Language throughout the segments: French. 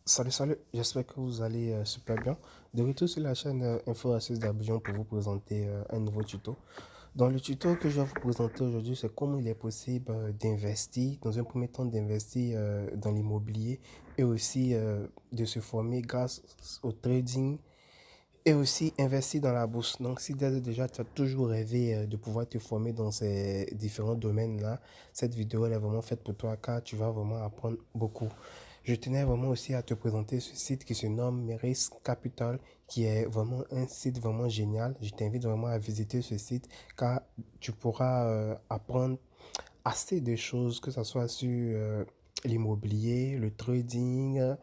Salut, j'espère que vous allez super bien. De retour sur la chaîne Info Astuces d'Abidjan pour vous présenter un nouveau tuto. Dans le tuto que je vais vous présenter aujourd'hui, c'est comment il est possible d'investir, dans un premier temps d'investir dans l'immobilier et aussi de se former grâce au trading et aussi investir dans la bourse. Donc si déjà tu as toujours rêvé de pouvoir te former dans ces différents domaines-là, cette vidéo elle est vraiment faite pour toi car tu vas vraiment apprendre beaucoup. Je tenais vraiment aussi à te présenter ce site qui se nomme Meris Capital, qui est vraiment un site vraiment génial. Je t'invite vraiment à visiter ce site car tu pourras apprendre assez de choses, que ce soit sur l'immobilier, le trading,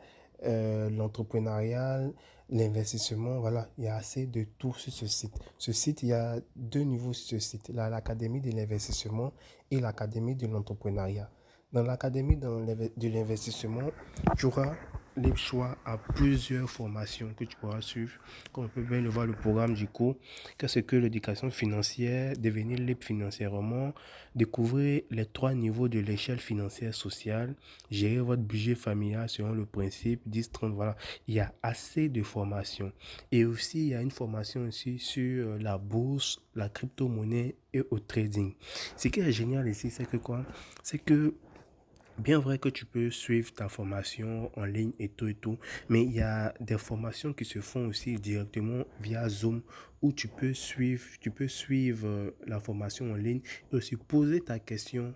l'entrepreneuriat, l'investissement. Voilà, il y a assez de tout sur ce site. Ce site, il y a deux niveaux sur ce site, l'académie de l'investissement et l'académie de l'entrepreneuriat. Dans l'académie de l'investissement, tu auras les choix à plusieurs formations que tu pourras suivre. Comme on peut bien le voir, le programme du cours, qu'est-ce que l'éducation financière, devenir libre financièrement, découvrir les trois niveaux de l'échelle financière sociale, gérer votre budget familial selon le principe 10-30, voilà. Il y a assez de formations. Et aussi, il y a une formation aussi sur la bourse, la crypto-monnaie et au trading. Ce qui est génial ici, c'est que quoi? C'est que bien vrai que tu peux suivre ta formation en ligne et tout, mais il y a des formations qui se font aussi directement via Zoom où tu peux suivre la formation en ligne et aussi poser ta question.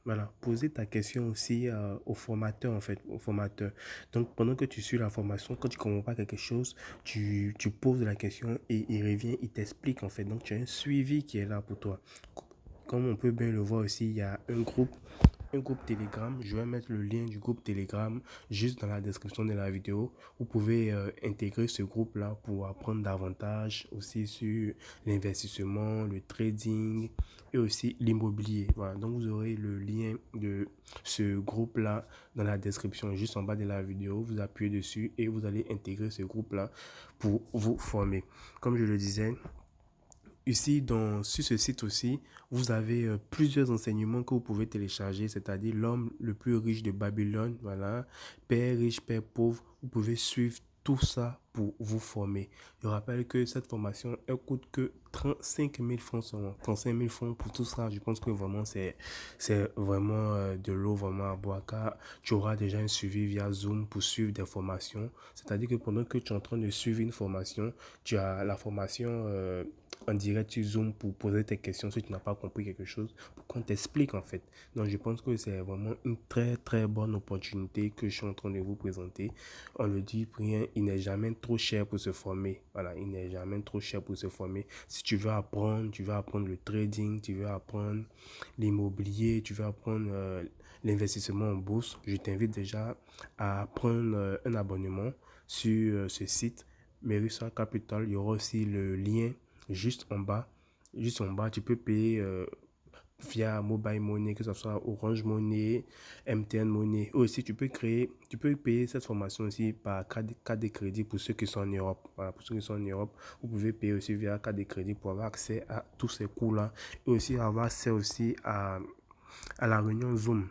Voilà, poser ta question aussi au formateur en fait, au formateur. Donc pendant que tu suis la formation, quand tu comprends pas quelque chose, tu poses la question et il revient, il t'explique en fait. Donc tu as un suivi qui est là pour toi. Comme on peut bien le voir aussi, il y a un groupe Telegram. Je vais mettre le lien du groupe Telegram juste dans la description de la vidéo. Vous pouvez intégrer ce groupe-là pour apprendre davantage aussi sur l'investissement, le trading et aussi l'immobilier. Voilà, donc vous aurez le lien de ce groupe-là dans la description, juste en bas de la vidéo. Vous appuyez dessus et vous allez intégrer ce groupe-là pour vous former. Comme je le disais, ici, sur ce site aussi, vous avez plusieurs enseignements que vous pouvez télécharger, c'est-à-dire l'homme le plus riche de Babylone, voilà, père riche, père pauvre. Vous pouvez suivre tout ça pour vous former. Je rappelle que cette formation, elle coûte que 35 000 francs seulement. 35 000 francs pour tout ça, je pense que vraiment, c'est vraiment de l'eau vraiment à boire, car tu auras déjà un suivi via Zoom pour suivre des formations. C'est-à-dire que pendant que tu es en train de suivre une formation, tu as la formation en direct sur Zoom pour poser tes questions si tu n'as pas compris quelque chose, pour qu'on t'explique en fait. Donc je pense que c'est vraiment une très très bonne opportunité que je suis en train de vous présenter. On le dit, rien, il n'est jamais trop cher pour se former. Voilà, il n'est jamais trop cher pour se former. Si tu veux apprendre le trading, tu veux apprendre l'immobilier, tu veux apprendre l'investissement en bourse, je t'invite déjà à prendre un abonnement sur ce site Merissa Capital. Il y aura aussi le lien juste en bas. Juste en bas, tu peux payer via Mobile Money, que ce soit Orange Money, MTN Money. Aussi, tu peux payer cette formation aussi par carte de crédit pour ceux qui sont en Europe. Voilà, pour ceux qui sont en Europe, vous pouvez payer aussi via carte de crédit pour avoir accès à tous ces cours-là et aussi avoir accès aussi à la réunion Zoom.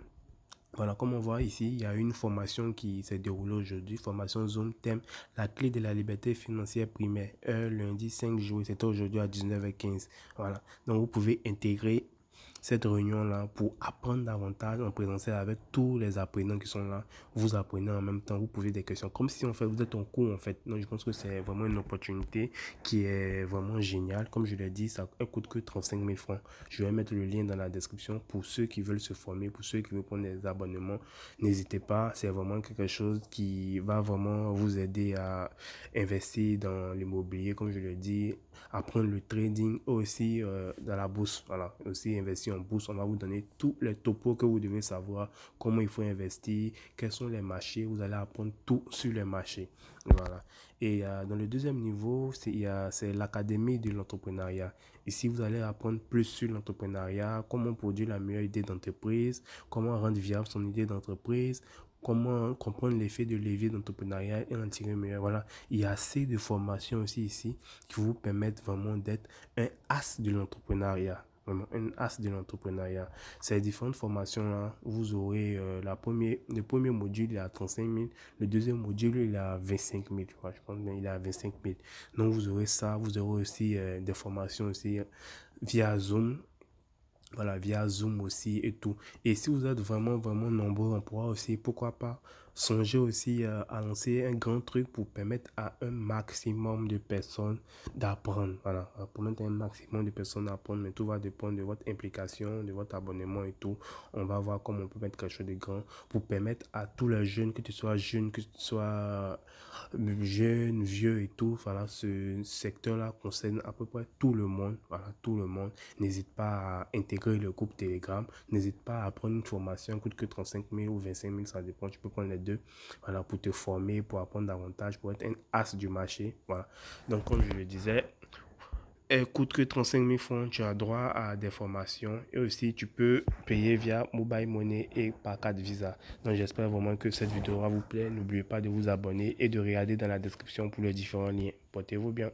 Voilà, comme on voit ici, il y a une formation qui s'est déroulée aujourd'hui, formation Zoom thème, la clé de la liberté financière primaire, lundi 5 juillet, c'était aujourd'hui à 19h15. Voilà, donc vous pouvez intégrer cette réunion-là pour apprendre davantage en présentiel avec tous les apprenants qui sont là. Vous apprenez en même temps, vous posez des questions, comme si en fait vous êtes en cours en fait. Donc je pense que c'est vraiment une opportunité qui est vraiment géniale. Comme je l'ai dit, ça ne coûte que 35 000 francs. Je vais mettre le lien dans la description pour ceux qui veulent se former, pour ceux qui veulent prendre des abonnements. N'hésitez pas, c'est vraiment quelque chose qui va vraiment vous aider à investir dans l'immobilier, comme je l'ai dit, apprendre le trading aussi dans la bourse. Voilà, aussi investir en bourse. On va vous donner tous les topos que vous devez savoir, comment il faut investir, quels sont les marchés. Vous allez apprendre tout sur les marchés. Voilà. Et dans le deuxième niveau, c'est l'académie de l'entrepreneuriat. Ici, vous allez apprendre plus sur l'entrepreneuriat, comment produire la meilleure idée d'entreprise, comment rendre viable son idée d'entreprise, comment comprendre l'effet de levier d'entrepreneuriat et en tirer meilleur. Voilà, il y a assez de formations aussi ici qui vous permettent vraiment d'être un as de l'entrepreneuriat. vraiment un as de l'entrepreneuriat. Ces différentes formations-là, vous aurez le premier module, il est à 35 000, le deuxième module, il est à 25 000, je pense, mais il est à 25 000. Donc, vous aurez ça, vous aurez aussi des formations aussi via Zoom, voilà, via Zoom aussi et tout. Et si vous êtes vraiment, vraiment nombreux, on pourra aussi, pourquoi pas, songer aussi à lancer un grand truc pour permettre à un maximum de personnes d'apprendre. Voilà, pour permettre à un maximum de personnes d'apprendre, mais tout va dépendre de votre implication, de votre abonnement et tout. On va voir comment on peut mettre quelque chose de grand pour permettre à tous les jeunes, que tu sois jeune, que tu sois jeune, vieux et tout. Voilà, ce secteur-là concerne à peu près tout le monde. Voilà, tout le monde. N'hésite pas à intégrer le groupe Telegram. N'hésite pas à prendre une formation, coûte que 35 000 ou 25 000, ça dépend. Tu peux prendre les deux. Voilà, pour te former, pour apprendre davantage, pour être un as du marché. Voilà. Donc, comme je le disais, elle coûte que 35 000 francs, tu as droit à des formations et aussi tu peux payer via Mobile Money et par carte Visa. Donc j'espère vraiment que cette vidéo va vous plaire. N'oubliez pas de vous abonner et de regarder dans la description pour les différents liens. Portez-vous bien.